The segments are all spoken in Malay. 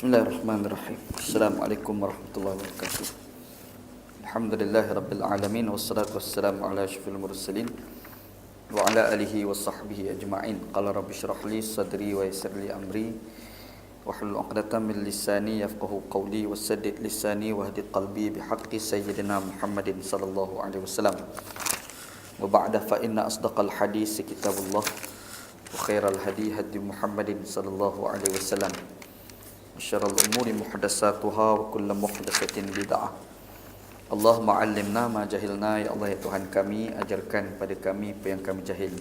Bismillahirrahmanirrahim. Assalamualaikum warahmatullahi wabarakatuh. Alhamdulillahirabbil alamin wassalatu wassalamu ala asyrafil mursalin wa ala alihi wa sahbihi ajma'in. Qala rabbi shrah li sadri wa yassir li amri wahlul 'uqdatam min lisani yafqahu qawli wasaddid lisani wahdi qalbi bihaqqi sayyidina Muhammadin sallallahu alaihi wasallam. Wa ba'da fa inna asdaqal hadis kitabullah wa khairal hadi hadi Muhammadin sallallahu alaihi wasallam. Syarrul umuri muhdatsatuha wa kullu muhdatsatin bid'ah. Allahumma 'allimna ma jahilna, ya Allah ya Tuhan kami, ajarkan pada kami apa yang kami jahil.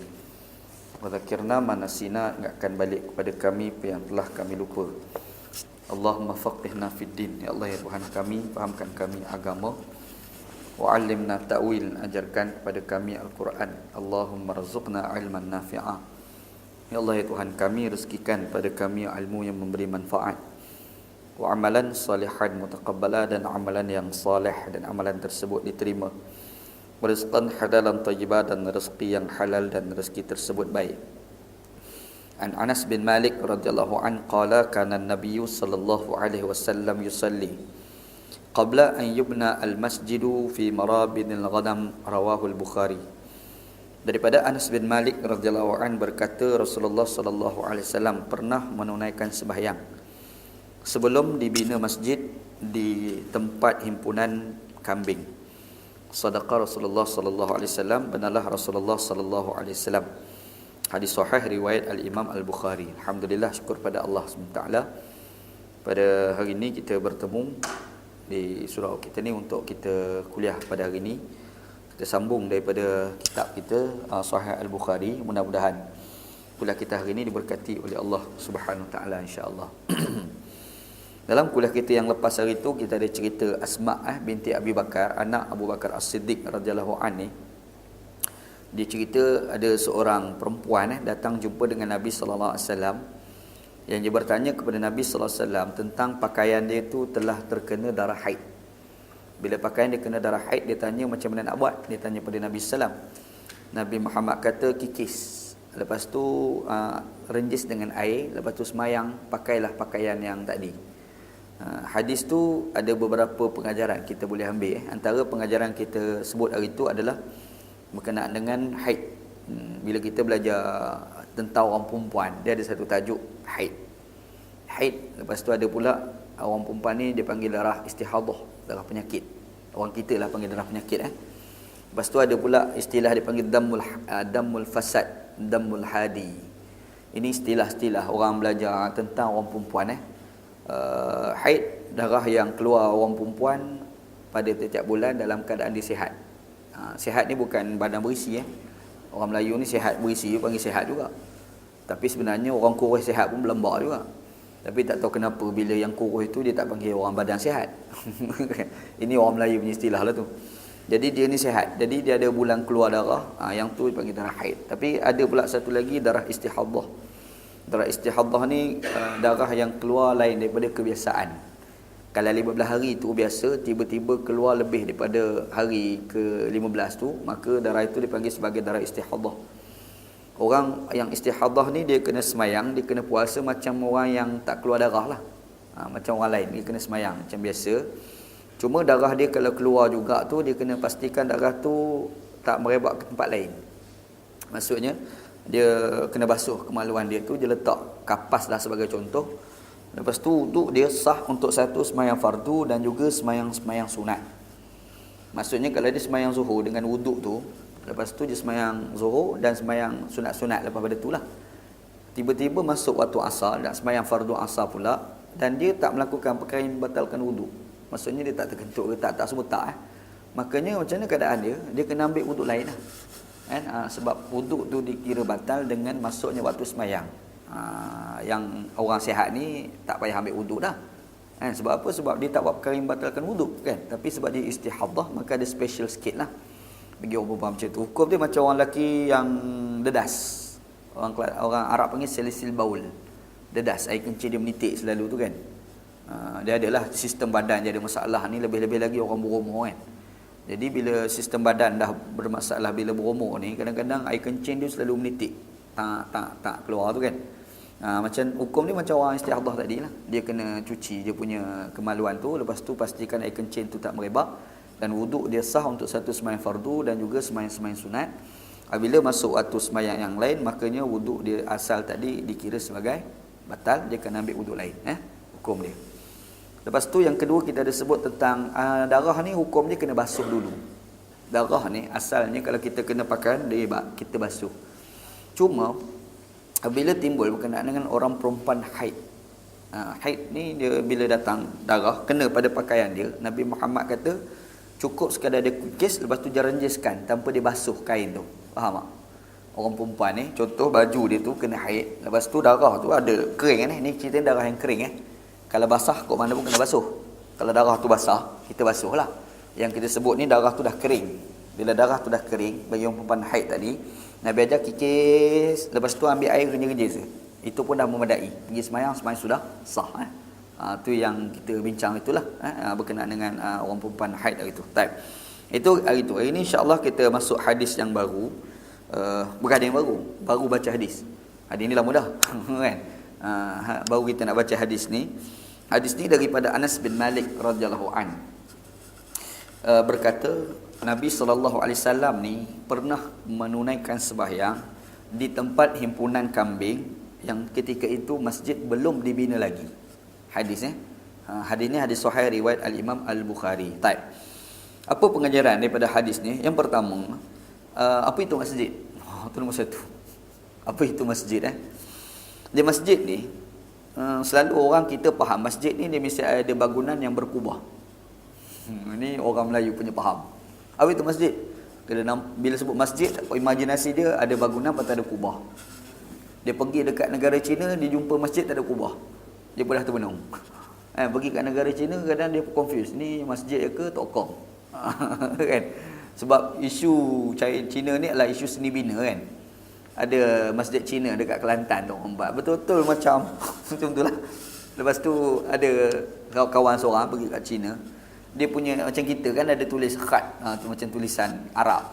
Wa dzakirna ma nasina, ingatkan balik kepada kami apa yang telah kami lupa. Allahumma faqihna fid din, ya Allah ya Tuhan kami, fahamkan kami agama. Wa 'allimna ta'wil, ajarkan kepada kami Al-Quran. Allahumma rzuqna 'ilman nafi'a. Ya Allah ya Tuhan kami, rezekikan pada kami ilmu yang memberi manfaat. Wa amalan salihan mutaqabbala, dan amalan yang salih dan amalan tersebut diterima. Wa rizqan halalan thayyiban, dan rezeki yang halal dan rezeki tersebut baik. An Anas bin Malik radhiyallahu an qala kana an-nabiy sallallahu alaihi wasallam yusalli qabla an yubna al-masjidu fi marabinil ghanam, rawahu al-Bukhari. Daripada Anas bin Malik radhiyallahu an berkata, Rasulullah sallallahu alaihi wasallam pernah menunaikan sembahyang sebelum dibina masjid di tempat himpunan kambing. Sadaqah Rasulullah sallallahu alaihi wasallam, benarlah Rasulullah sallallahu alaihi wasallam. Hadis sahih riwayat al-Imam al-Bukhari. Alhamdulillah, syukur pada Allah SWT. Pada hari ini kita bertemu di surau kita ni untuk kita kuliah pada hari ini. Kita sambung daripada kitab kita Sahih al-Bukhari. Mudah-mudahan kuliah kita hari ini diberkati oleh Allah Subhanahu Wa Taala, insya-Allah. Dalam kuliah kita yang lepas hari itu, kita ada cerita Asma binti Abi Bakar, anak Abu Bakar As-Siddiq radhiyallahu anhu. Dia cerita ada seorang perempuan datang jumpa dengan Nabi sallallahu alaihi wasallam, yang dia bertanya kepada Nabi sallallahu alaihi wasallam tentang pakaian dia itu telah terkena darah haid. Bila pakaian dia kena darah haid, dia tanya macam mana nak buat. Dia tanya pada Nabi sallallahu alaihi wasallam. Nabi Muhammad kata kikis. Lepas tu renjis dengan air, lepas tu semayang, pakailah pakaian yang tadi. Hadis tu ada beberapa pengajaran kita boleh ambil. Antara pengajaran kita sebut hari itu adalah berkenaan dengan haid. Bila kita belajar tentang orang perempuan, dia ada satu tajuk haid. Haid. Lepas tu ada pula orang perempuan ni dia panggil darah istihadah, darah penyakit. Orang kita lah panggil darah penyakit. Lepas tu ada pula istilah dia panggil damul fasad, damul hadi. Ini istilah-istilah orang belajar tentang orang perempuan. Haid, darah yang keluar orang perempuan pada setiap bulan dalam keadaan dia sihat. Sihat ni bukan badan berisi. Orang Melayu ni sihat berisi panggil sihat juga. Tapi sebenarnya orang kurus sihat pun berlembak juga. Tapi tak tahu kenapa bila yang kurus itu dia tak panggil orang badan sihat. Ini orang Melayu punya istilah lah tu. Jadi dia ni sihat. Jadi dia ada bulan keluar darah, yang tu dipanggil darah haid. Tapi ada pula satu lagi darah istihadah. Darah istihadah ni darah yang keluar lain daripada kebiasaan. Kalau 15 hari tu biasa, tiba-tiba keluar lebih daripada hari ke-15 tu, maka darah itu dipanggil sebagai darah istihadah. Orang yang istihadah ni dia kena semayang, dia kena puasa macam orang yang tak keluar darah lah. Macam orang lain, dia kena semayang macam biasa. Cuma darah dia kalau keluar juga tu, dia kena pastikan darah tu tak merebak ke tempat lain. Maksudnya dia kena basuh kemaluan dia tu, dia letak kapas lah sebagai contoh. Lepas tu wuduk dia sah untuk satu semayang fardu dan juga semayang sunat. Maksudnya kalau dia semayang zuhur dengan wuduk tu, lepas tu dia semayang zuhur dan semayang sunat-sunat lepas pada tu lah. Tiba-tiba masuk waktu asar dan semayang fardu asar pula, dan dia tak melakukan perkara yang membatalkan wuduk. Maksudnya dia tak terkentut ke tak semua tak. Makanya macam mana keadaan dia? Dia kena ambil wuduk lain lah. Sebab wuduk tu dikira batal dengan masuknya waktu semayang. Yang orang sihat ni tak payah ambil wuduk dah. Sebab apa? Sebab dia tak buat perkara yang membatalkan wuduk kan. Tapi sebab dia istihadah, maka ada special sikit lah bagi orang perempuan macam tu. Hukum dia macam orang lelaki yang dedas. Orang Arab panggil salisil baul. Dedas, air kencing dia menitik selalu tu kan. Dia adalah sistem badan dia ada masalah ni, lebih-lebih lagi orang berumur kan. Jadi bila sistem badan dah bermasalah bila berumur ni, kadang-kadang air kencing dia selalu menitik. Tak keluar tu kan. Macam hukum ni macam orang istihadah tadi lah. Dia kena cuci dia punya kemaluan tu, lepas tu pastikan air kencing tu tak merebak, dan wuduk dia sah untuk satu sembahyang fardu dan juga sembahyang sunat. Apabila masuk waktu sembahyang yang lain, makanya wuduk dia asal tadi dikira sebagai batal, dia kena ambil wuduk lain, hukum dia. Lepas tu yang kedua kita ada sebut tentang darah ni, hukum dia kena basuh dulu. Darah ni asalnya kalau kita kena pakaian dia kita basuh. Cuma bila timbul berkenaan dengan orang perempuan haid, haid ni dia bila datang darah kena pada pakaian dia, Nabi Muhammad kata cukup sekadar dia kukis, lepas tu dia renjiskan tanpa dia basuh kain tu. Faham tak? Orang perempuan ni, contoh baju dia tu kena haid, lepas tu darah tu ada kering ni cerita darah yang kering Kalau basah kok mana pun kena basuh. Kalau darah tu basah, kita basuh lah. Yang kita sebut ni darah tu dah kering. Bila darah tu dah kering, bagi orang perempuan haid tadi, Nabi ajar kikis, lepas tu ambil air renjis-renjis. Itu pun dah memadai. Pergi semayang sudah sah. Tu yang kita bincang itulah, berkenaan dengan orang perempuan haid hari itu. Itu hari itu. Hari ini insya-Allah kita masuk hadis yang baru. Bukan ada yang baru baca hadis. Hadis ni lah mudah kan. Baru kita nak baca hadis ni. Hadis ni daripada Anas bin Malik radhiyallahu an. Berkata Nabi SAW ni pernah menunaikan sembahyang di tempat himpunan kambing yang ketika itu masjid belum dibina lagi. Hadis ni hadis sahih riwayat Al-Imam Al-Bukhari. Apa pengajaran daripada hadis ni? Yang pertama, apa itu masjid? Itu nombor satu. Apa itu masjid? Di masjid ni selalu orang kita faham masjid ni dia mesti ada bangunan yang berkubah. Ini orang Melayu punya faham. Apa itu masjid? Bila sebut masjid, imajinasi dia ada bangunan patut ada kubah. Dia pergi dekat negara China, dia jumpa masjid tak ada kubah, dia pun dah terbenung. Pergi kat negara China, kadang dia confused, ni masjid ke tokong. Kan? Sebab isu China ni adalah isu seni bina kan. Ada masjid Cina dekat Kelantan tu, betul-betul macam macam itulah. Lepas tu ada kawan seorang pergi kat China, dia punya macam kita kan ada tulis khat, tu macam tulisan Arab.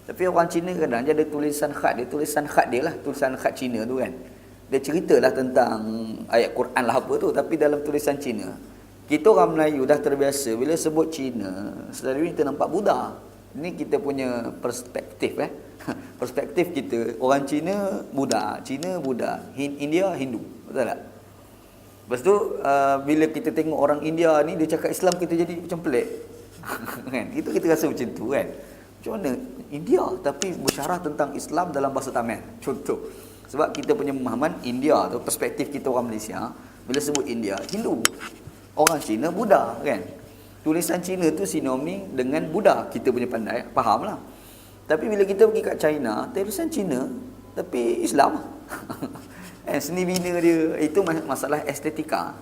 Tapi orang Cina kadang dia ada tulisan khat, tulisan khat dia lah, tulisan khat Cina tu kan. Dia ceritalah tentang ayat Quran lah apa tu, tapi dalam tulisan Cina. Kita orang Melayu dah terbiasa bila sebut Cina, selalu kita nampak Buddha. Ini kita punya perspektif Perspektif kita, orang Cina Buddha, Cina Buddha, India Hindu. Betul tak? Lepas tu bila kita tengok orang India ni dia cakap Islam, kita jadi macam pelik. Kan? Kita rasa macam tu kan. Macam mana India tapi bersyarah tentang Islam dalam bahasa Tamil. Contoh. Sebab kita punya pemahaman India tu, perspektif kita orang Malaysia, bila sebut India Hindu, orang Cina Buddha kan. Tulisan Cina tu sinonim dengan Buddha, kita punya pandai, fahamlah. Tapi bila kita pergi kat China, tulisan Cina tapi Islam. Seni bina dia itu masalah estetika.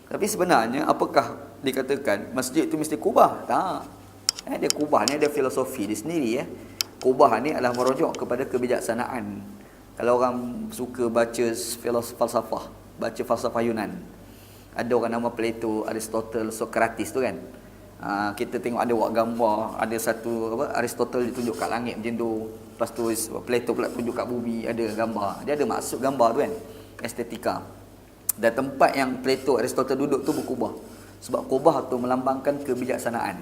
Tapi sebenarnya apakah dikatakan masjid itu mesti kubah? Tak. Dia kubah ni ada filosofi dia sendiri Kubah ni adalah merujuk kepada kebijaksanaan. Kalau orang suka baca falsafah, baca falsafah Yunan, ada orang nama Plato, Aristotle, Socrates tu kan. Kita tengok ada buat gambar, ada satu Aristotle ditunjuk kat langit macam tu. Lepas tu Plato pula tunjuk kat bumi, ada gambar. Dia ada maksud gambar tu kan, estetika. Dan tempat yang Plato, Aristotle duduk tu berkubah. Sebab kubah tu melambangkan kebijaksanaan.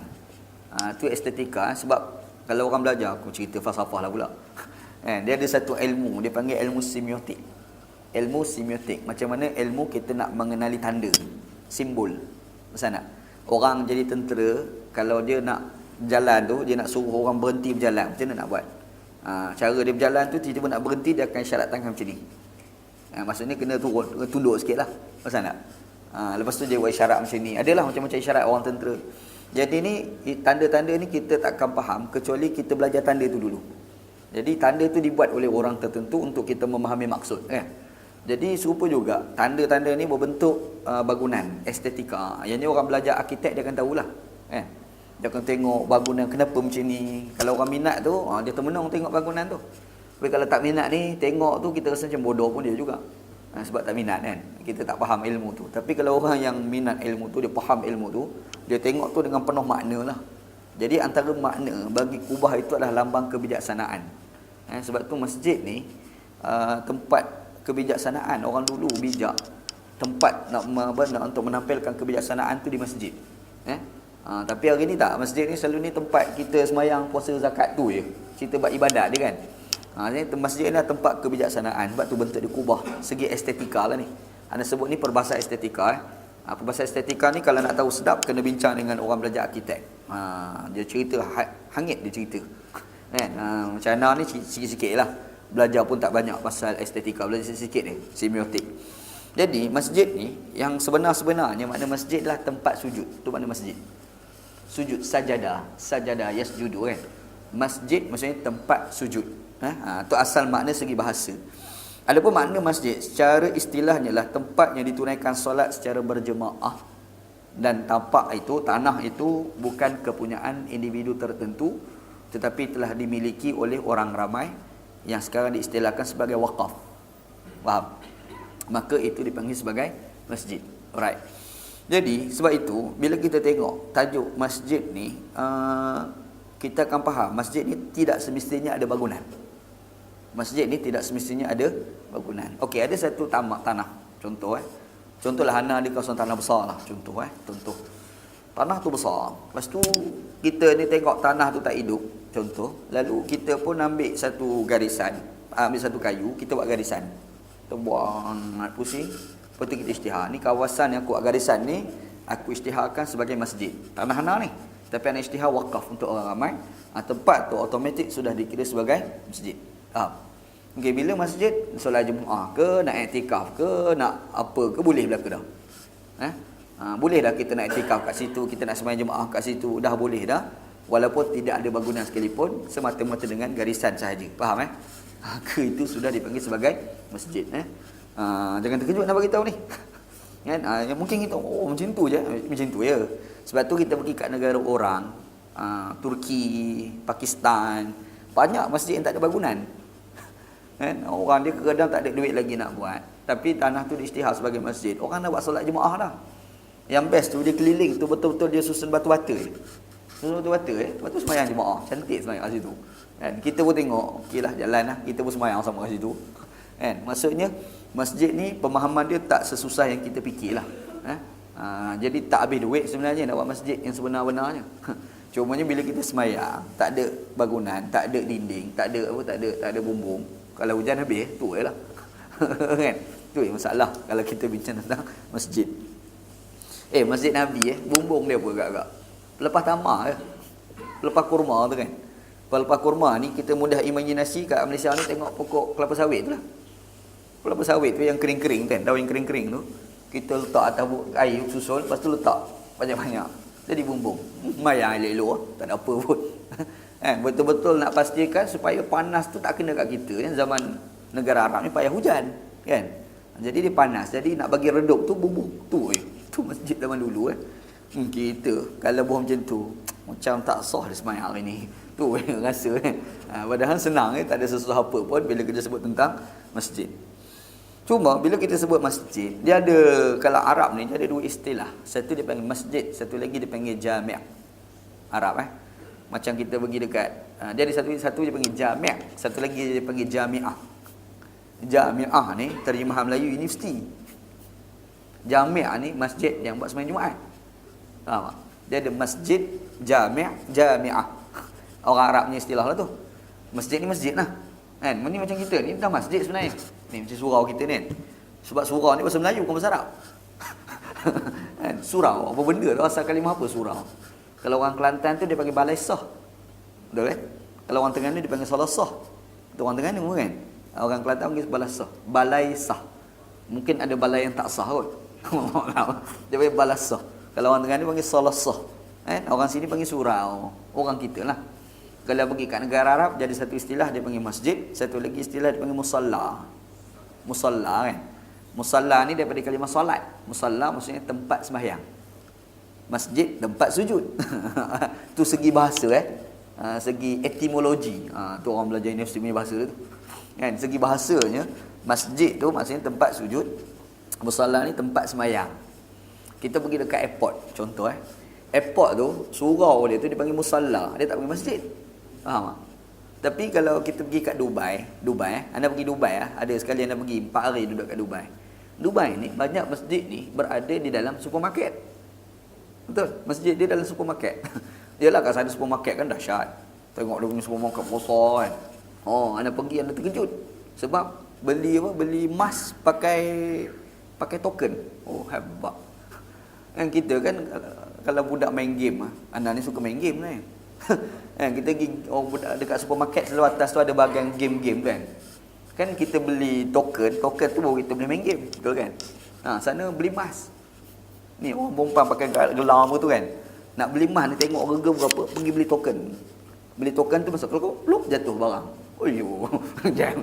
Tu estetika. Sebab kalau orang belajar, aku cerita falsafah lah pula. Dia ada satu ilmu, dia panggil ilmu semiotik. Ilmu semiotik, macam mana ilmu kita nak mengenali tanda, simbol. Macam nak orang jadi tentera, kalau dia nak jalan tu, dia nak suruh orang berhenti berjalan, macam mana nak buat? Cara dia berjalan tu, tiba-tiba nak berhenti, dia akan isyarat tangan macam ni. Maksudnya kena turun, tunduk sikit lah. Macam nak? Lepas tu dia buat isyarat macam ni. Adalah macam-macam isyarat orang tentera. Jadi ni, tanda-tanda ni kita takkan faham kecuali kita belajar tanda tu dulu. Jadi tanda tu dibuat oleh orang tertentu untuk kita memahami maksud kan. Jadi serupa juga, tanda-tanda ni berbentuk bangunan, estetika. Yang ni orang belajar arkitek dia akan tahulah kan. Dia akan tengok bangunan kenapa macam ni. Kalau orang minat tu, dia termenung tengok bangunan tu. Tapi kalau tak minat ni, tengok tu kita rasa macam bodoh pun dia juga. Sebab tak minat kan, kita tak faham ilmu tu. Tapi kalau orang yang minat ilmu tu, dia faham ilmu tu, dia tengok tu dengan penuh makna lah. Jadi antara makna bagi kubah itu adalah lambang kebijaksanaan. Sebab tu masjid ni tempat kebijaksanaan. Orang dulu bijak. Tempat nak untuk menampilkan kebijaksanaan tu di masjid. Tapi hari ni tak. Masjid ni selalu ni tempat kita semayang, puasa, zakat tu je. Cerita buat ibadat dia kan. Masjid ni adalah tempat kebijaksanaan. Sebab tu bentuk dia kubah. Segi estetika lah ni. Anda sebut ni perbahasan estetika. Perbahasan estetika ni kalau nak tahu sedap, kena bincang dengan orang belajar arkitek. Dia cerita, hangit dia cerita. Macam mana ni sikit-sikit lah. Belajar pun tak banyak pasal estetika. Belajar sikit-sikit ni, semiotik. Jadi masjid ni yang sebenarnya makna masjid adalah tempat sujud. Tu makna masjid. Sujud sajadah yasjudu kan. Masjid maksudnya tempat sujud. Tu asal makna segi bahasa. Adapun makna masjid secara istilahnya lah tempat yang ditunaikan solat secara berjemaah, dan tapak itu, tanah itu bukan kepunyaan individu tertentu tetapi telah dimiliki oleh orang ramai yang sekarang diistilahkan sebagai waqaf. Faham? Maka itu dipanggil sebagai masjid. Alright. Jadi sebab itu bila kita tengok tajuk masjid ni, kita akan faham masjid ni tidak semestinya ada bangunan. Masjid ni tidak semestinya ada bangunan. Okey, ada satu tanah. Contohlah Hana di kawasan tanah besar lah. Contoh. Tanah tu besar. Lepas tu kita ni tengok tanah tu tak hidup. Contoh. Lalu kita pun ambil satu garisan. Ambil satu kayu. Kita buat garisan. Kita buang pusing. Lepas tu kita isytihar. Ni kawasan yang aku buat garisan ni, aku isytiharkan sebagai masjid. Tanah Hana ni. Tapi anak isytihar wakaf untuk orang ramai. Tempat tu automatik sudah dikira sebagai masjid. Okay, bila masjid solat Jumaat ke, nak iktikaf ke, nak apa ke, boleh berlaku dah. Boleh dah kita nak iktikaf kat situ, kita nak sembahyang Jumaat kat situ, dah boleh dah. Walaupun tidak ada bangunan sekalipun, semata-mata dengan garisan sahaja. Faham Ke itu sudah dipanggil sebagai masjid. Jangan terkejut nak bagi tahu ni. Mungkin kita macam tu je, Sebab tu kita pergi kat negara orang, Turki, Pakistan, banyak masjid yang tak ada bangunan. Orang dia kadang tak ada duit lagi nak buat, tapi tanah tu diisytihar sebagai masjid. Orang nak buat solat Jumaat dah. Yang best tu dia keliling tu betul-betul dia susun batu-bata. Lepas tu sembahyang Jumaat. Cantik sembahyang kat situ. Kita pun tengok, okeylah jalan lah, kita pun sembahyang sama kat situ. Maksudnya masjid ni pemahaman dia tak sesusah yang kita fikirlah. Jadi tak habis duit sebenarnya nak buat masjid yang sebenar-benarnya. Cumanya bila kita sembahyang, tak ada bangunan, tak ada dinding, tak ada bumbung. Kalau hujan habis, tu je lah. Tu je masalah kalau kita bincang tentang masjid. Masjid Nabi bumbung dia apa agak-agak. Lepas tamar je. Lepas kurma tu kan. Lepas kurma ni kita mudah imajinasi kat Malaysia ni tengok pokok kelapa sawit tu lah. Kelapa sawit tu yang kering-kering kan, daun yang kering-kering tu. Kita letak atas air susun, lepas tu letak banyak-banyak. Jadi bumbung. Mayang elok-elok, tak ada apa pun. Betul-betul nak pastikan supaya panas tu tak kena kat kita. Zaman negara Arab ni payah hujan kan. Jadi dia panas. Jadi nak bagi redup tu bumbung. Tu masjid zaman dulu Kita kalau buah macam tu macam tak sah dia sembahyang hari ni. Tu rasa padahal senang tak ada sesuatu apa pun bila kita sebut tentang masjid. Cuma bila kita sebut masjid, dia ada, kalau Arab ni dia ada dua istilah. Satu dia panggil masjid, satu lagi dia panggil jami'. Arab macam kita pergi dekat, dia ada satu dia panggil jami', satu lagi dia panggil jami'ah. Jami'ah ni terjemahan Melayu universiti. Jami' ni masjid yang buat sembahyang Jumaat. Faham tak? Dia ada masjid, jami'ah. Orang Arab ni istilah lah tu. Masjid ni masjid lah. Ni macam kita ni dah masjid sebenarnya. Ni macam surau kita ni. Sebab surau ni bahasa Melayu bukan bahasa Arab. Surau, apa benda tu, asal kalimah apa surau? Kalau orang Kelantan tu dia panggil balai sah. Betul kan? Kalau orang Terengganu dia panggil salasah. Itu orang Terengganu kan? Orang Kelantan panggil balai sah. Balai sah. Mungkin ada balai yang tak sah kot. Dia panggil balai sah. Kalau orang Terengganu panggil salasah. Orang sini panggil surau. Orang kita lah. Kalau pergi kat negara Arab jadi satu istilah dia panggil masjid, satu lagi istilah dia panggil musalla. Musalla kan. Musalla ni daripada kalimah solat. Musalla maksudnya tempat sembahyang. Masjid tempat sujud. Tu segi bahasa segi etimologi. Tu orang belajar universiti punya bahasa tu. Kan segi bahasanya masjid tu maksudnya tempat sujud. Musalla ni tempat sembahyang. Kita pergi dekat airport contoh Airport tu surau dia tu dipanggil musalla, dia tak panggil masjid. Faham tak? Tapi kalau kita pergi kat Dubai, anda pergi Dubai ada sekali anda pergi 4 hari duduk kat Dubai. Dubai ni banyak masjid ni berada di dalam supermarket. Betul, masjid dia dalam supermarket. Yalah kat sana supermarket kan dahsyat. Tengok dia punya supermarket besar kan. Oh, anda pergi anda terkejut. Sebab beli emas pakai token. Oh, hebat. Kan kita kan kalau budak main game anda ni suka main game kan. Kita pergi budak dekat supermarket selalu atas tu ada bahagian game-game kan. Kan kita beli token tu baru kita boleh main game, betul kan? Sana beli emas. Ni orang perempuan pakai gelar apa tu kan. Nak beli emas ni tengok harga berapa, pergi beli token. Beli token tu masuk kalau pluk jatuh barang. Oyo, jam.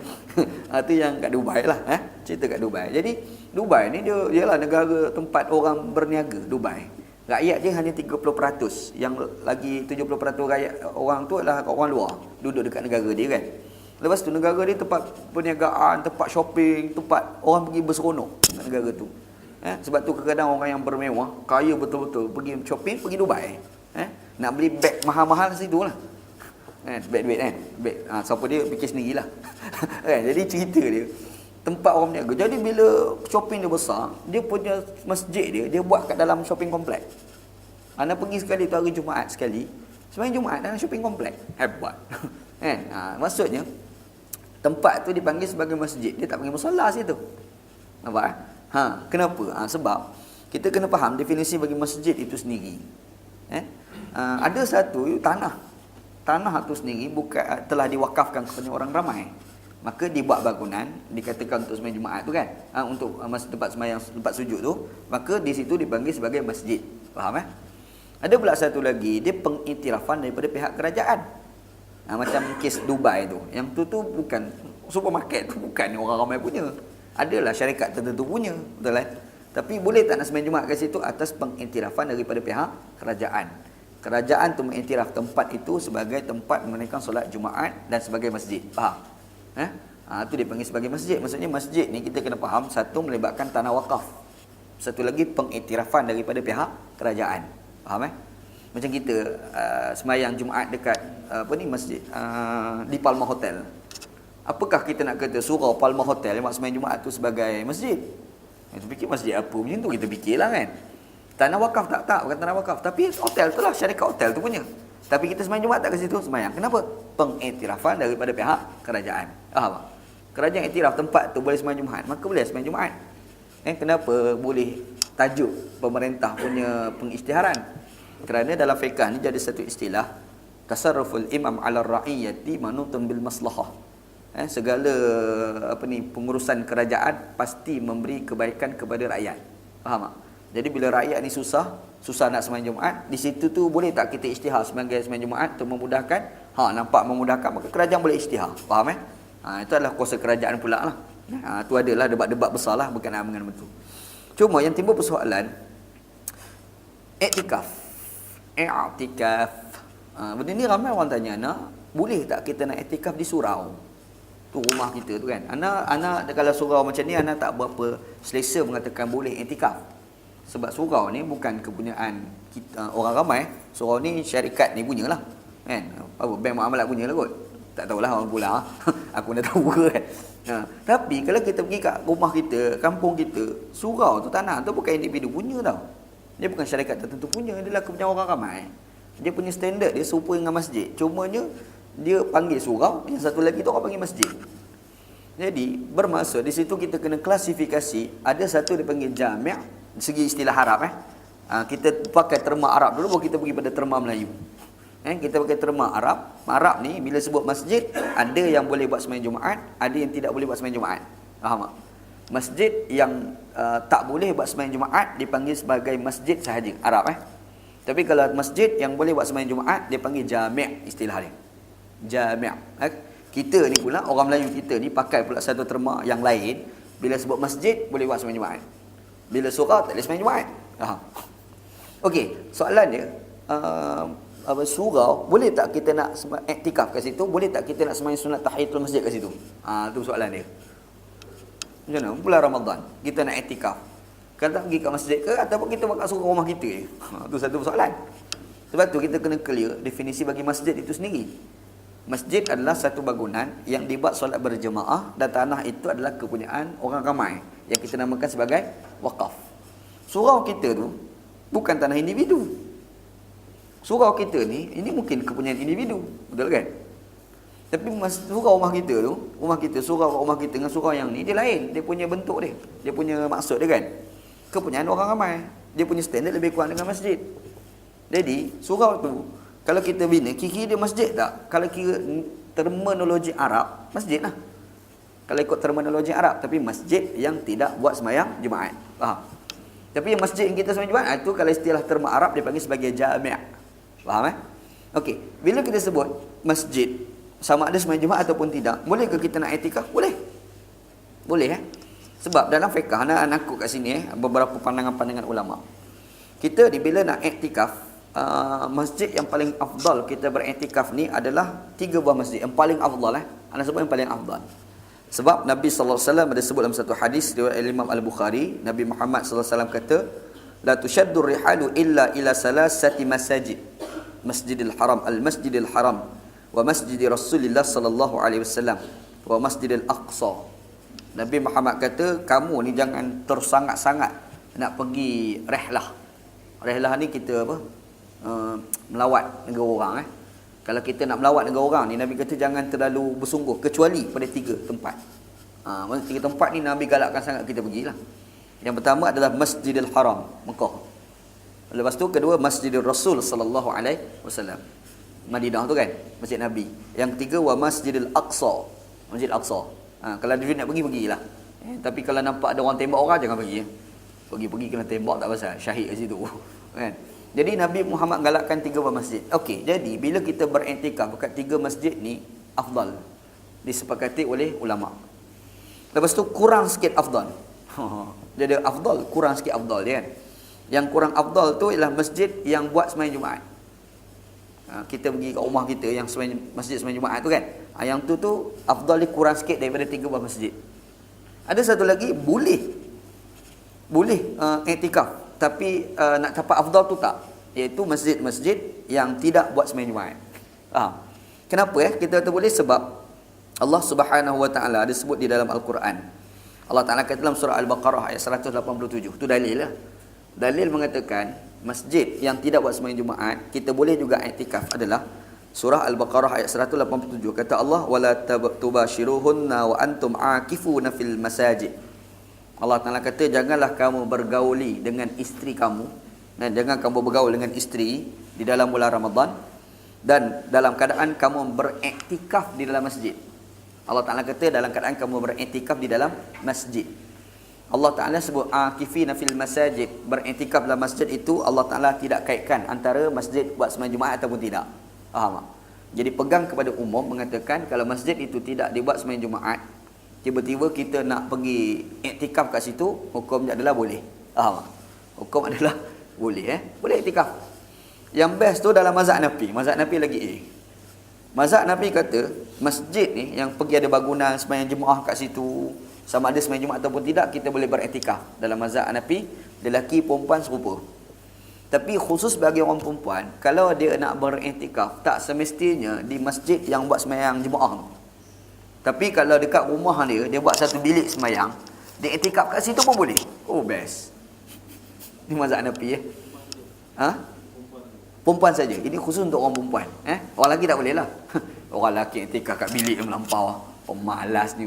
Tu yang kat Dubai lah, cerita kat Dubai. Jadi Dubai ni dia ialah negara tempat orang berniaga, Dubai. Rakyat dia hanya 30%. Yang lagi 70% rakyat orang tu adalah orang luar, duduk dekat negara dia kan. Lepas tu negara dia tempat perniagaan, tempat shopping, tempat orang pergi berseronok dekat negara tu. Sebab tu kadang-kadang orang yang bermewah, kaya betul-betul, pergi shopping, pergi Dubai. Nak beli beg mahal-mahal situ lah. Beg duit kan. Beg, siapa dia fikir sendirilah. Jadi cerita dia tempat orang berniaga. Jadi bila shopping dia besar, dia punya masjid dia buat kat dalam shopping komplek. Anda pergi sekali tu hari Jumaat sekali, sembahyang Jumaat dalam shopping komplek. Hebat. Kan? Maksudnya tempat tu dipanggil sebagai masjid, dia tak panggil musalla situ. Nampak? Kenapa? Sebab kita kena faham definisi bagi masjid itu sendiri. Ada satu tanah tu sendiri bukan telah diwakafkan kepada orang ramai. Maka dibuat bangunan, dikatakan untuk sembahyang Jumaat tu kan, untuk tempat sembahyang, tempat sujud tu, maka di situ dipanggil sebagai masjid. Faham Ada pula satu lagi, dia pengiktirafan daripada pihak kerajaan. Macam kes Dubai tu, yang tu bukan supermarket tu, bukan orang ramai punya. Adalah syarikat tertentu punya, betul kan? Tapi boleh tak nak sembahyang Jumaat kat situ atas pengiktirafan daripada pihak kerajaan. Kerajaan tu mengiktiraf tempat itu sebagai tempat menunaikan solat Jumaat dan sebagai masjid. Faham? Itu dipanggil sebagai masjid. Maksudnya masjid ni kita kena faham, satu melibatkan tanah wakaf, satu lagi pengiktirafan daripada pihak kerajaan. Faham Macam kita sembahyang Jumaat dekat masjid di Palma Hotel. Apakah kita nak kata surau Palma Hotel yang sembahyang Jumaat tu sebagai masjid? Kita fikir masjid apa macam tu, kita fikirlah kan. Tanah wakaf tak bukan tanah wakaf, tapi hotel tu lah, syarikat hotel tu punya. Tapi kita sembahyang Jumaat tak ke situ sembahyang. Kenapa? Pengiktirafan daripada pihak kerajaan. Faham? Kerajaan iktiraf tempat tu boleh sembahyang Jumaat, maka boleh sembahyang Jumaat. Kenapa boleh tajuk pemerintah punya pengisytiharan? Kerana dalam fiqh ni jadi satu istilah, tasarruful imam 'ala ar-ra'iyati manutun bil maslahah. Segala pengurusan kerajaan pasti memberi kebaikan kepada rakyat. Faham tak? Jadi bila rakyat ni susah nak sembahyang Jumaat, di situ tu boleh tak kita isytihar sebagai sembahyang Jumaat untuk memudahkan? Nampak memudahkan, maka kerajaan boleh isytihar. Faham itu adalah kuasa kerajaan pula lah. Tu adalah debat-debat besar lah berkenaan dengan itu. Cuma yang timbul persoalan I'tikaf. Benda ni ramai orang tanya, boleh tak kita nak i'tikaf di surau? Tu rumah kita tu kan. Anak kalau surau macam ni, anak tak berapa selesa mengatakan boleh i'tikaf. Sebab surau ni bukan kepunyaan kita, orang ramai. Surau ni syarikat ni punyalah. Kan? Bank Muamalat punyalah kot. Tak tahulah orang pula. Aku dah tahu kan. Tapi kalau kita pergi kat rumah kita, kampung kita, surau tu, tanah tu bukan individu punya tau. Dia bukan syarikat tertentu punya, dia adalah kepunyaan orang ramai. Dia punya standard dia serupa dengan masjid. Cumanya dia panggil surau, yang satu lagi tu orang panggil masjid. Jadi bermaksud di situ kita kena klasifikasi. Ada satu dipanggil jami', segi istilah Arab kita pakai terma Arab dulu, baru kita pergi pada terma Melayu. Kita pakai terma Arab. Arab ni bila sebut masjid, ada yang boleh buat sembahyang Jumaat, ada yang tidak boleh buat sembahyang Jumaat. Faham tak? Masjid yang tak boleh buat sembahyang Jumaat dipanggil sebagai masjid sahaja, Arab Tapi kalau masjid yang boleh buat sembahyang Jumaat, dia panggil jami', istilah dia. Jami'. Kita ni pula, orang Melayu kita ni pakai pula satu terma yang lain. Bila sebut masjid, boleh buat sembahyang Jumaat. Bila surau, tak boleh sembahyang Jumaat. Okey, soalan dia, surau, boleh tak kita nak i'tikaf kat situ? Boleh tak kita nak sembahyang sunat tahiyatul masjid kat situ? Tu soalan dia. Macam mana? Bulan Ramadan, kita nak i'tikaf. Kalau tak pergi kat masjid ke, ataupun kita buat kat surau rumah kita je? Tu satu soalan. Sebab tu kita kena clear definisi bagi masjid itu sendiri. Masjid adalah satu bangunan yang dibuat solat berjemaah dan tanah itu adalah kepunyaan orang ramai yang kita namakan sebagai wakaf. Surau kita tu bukan tanah individu. Surau kita ni, ini mungkin kepunyaan individu, betul kan? Tapi surau rumah kita, surau rumah kita dengan surau yang ni, dia lain. Dia punya bentuk dia. Dia punya maksud dia kan. Kepunyaan orang ramai. Dia punya standard lebih kurang dengan masjid. Jadi, surau tu, kalau kita bina, kira dia masjid tak? Kalau kira terminologi Arab, masjid lah. Kalau ikut terminologi Arab, tapi masjid yang tidak buat sembahyang Jumaat. Faham? Tapi masjid yang kita sembahyang Jumaat, itu kalau istilah terma Arab, dia panggil sebagai jami'. Faham Okey, bila kita sebut masjid, sama ada sembahyang Jumaat ataupun tidak, boleh ke kita nak iktikaf? Boleh. Boleh Sebab dalam fiqh, nak kat sini beberapa pandangan-pandangan ulama. Kita ni bila nak iktikaf, masjid yang paling afdal kita beriktikaf ni adalah 3 buah masjid yang paling afdal Anda sebut yang paling afdal. Sebab Nabi sallallahu alaihi wasallam ada sebut dalam satu hadis riwayat Imam Al-Bukhari, Nabi Muhammad sallallahu alaihi wasallam kata, la tushaddu rihalu illa ila salasati masajid. Masjidil Haram, Al-Masjidil Haram, wa Masjid Rasulullah sallallahu alaihi wasallam, wa Masjidil Aqsa. Nabi Muhammad kata, kamu ni jangan tersangat-sangat nak pergi rehlah. Rehlah ni kita melawat negara orang Kalau kita nak melawat negara orang ni, Nabi kata jangan terlalu bersungguh kecuali pada 3 tempat. Maksud 3 tempat ni Nabi galakkan sangat kita pergilah. Yang pertama adalah Masjidil Haram, Mekah. Lepas tu kedua Masjidil Rasul sallallahu alaihi wasallam, Madinah tu kan, Masjid Nabi. Yang ketiga wa Masjidil Aqsa, Masjid Aqsa. Kalau ada duit nak pergilah. Tapi kalau nampak ada orang tembak orang, jangan pergi. Pergi kena tembak tak pasal, syahid kat situ. Kan? Jadi Nabi Muhammad galakkan 3 buah masjid. Okey, jadi bila kita beriktikaf dekat 3 masjid ni afdal, disepakati oleh ulama. Lepas tu kurang sikit afdal. Jadi afdal, kurang sikit afdal dia kan. Yang kurang afdal tu ialah masjid yang buat sembahyang Jumaat. Kita pergi kat rumah kita yang masjid sembahyang Jumaat tu kan. Yang tu afdal dia kurang sikit daripada 3 buah masjid. Ada satu lagi, boleh iktikaf, tapi nak dapat afdal tu tak, iaitu masjid-masjid yang tidak buat sembahyang Jumaat. Kenapa kita kata boleh? Sebab Allah Subhanahu wa taala ada sebut di dalam Al-Quran. Allah Taala kata dalam surah Al-Baqarah ayat 187. Itu dalil lah. Dalil mengatakan masjid yang tidak buat sembahyang Jumaat kita boleh juga iktikaf adalah surah Al-Baqarah ayat 187. Kata Allah, wala tubashiruhunna wa antum aakifuna fil masajid. Allah Taala kata janganlah kamu bergauli dengan isteri kamu, dan jangan kamu bergaul dengan isteri di dalam bulan Ramadan dan dalam keadaan kamu beriktikaf di dalam masjid. Allah Taala kata dalam keadaan kamu beriktikaf di dalam masjid. Allah Taala sebut akifina fil masajid, beriktikaf dalam masjid itu Allah Taala tidak kaitkan antara masjid buat sembahyang Jumaat ataupun tidak. Faham tak? Jadi pegang kepada umum mengatakan kalau masjid itu tidak dibuat sembahyang Jumaat, tiba-tiba kita nak pergi iktikaf kat situ, hukumnya adalah boleh. Faham tak? Hukum adalah boleh boleh iktikaf. Yang best tu dalam mazhab Hanafi. Mazhab Hanafi lagi Mazhab Hanafi kata masjid ni yang pergi ada bangunan sembahyang jemaah kat situ, sama ada sembahyang Jumaat ataupun tidak, kita boleh beriktikaf. Dalam mazhab Hanafi, lelaki perempuan serupa. Tapi khusus bagi orang perempuan, kalau dia nak beriktikaf, tak semestinya di masjid yang buat sembahyang jemaah. Tapi kalau dekat rumah dia buat satu bilik sembahyang, dia iktikaf kat situ pun boleh. Oh best. Ni mazhab Hanafi Perempuan saja. Ini khusus untuk orang perempuan. Orang lelaki tak boleh lah. Orang lelaki iktikaf kat bilik yang melampau. Pemalas ni.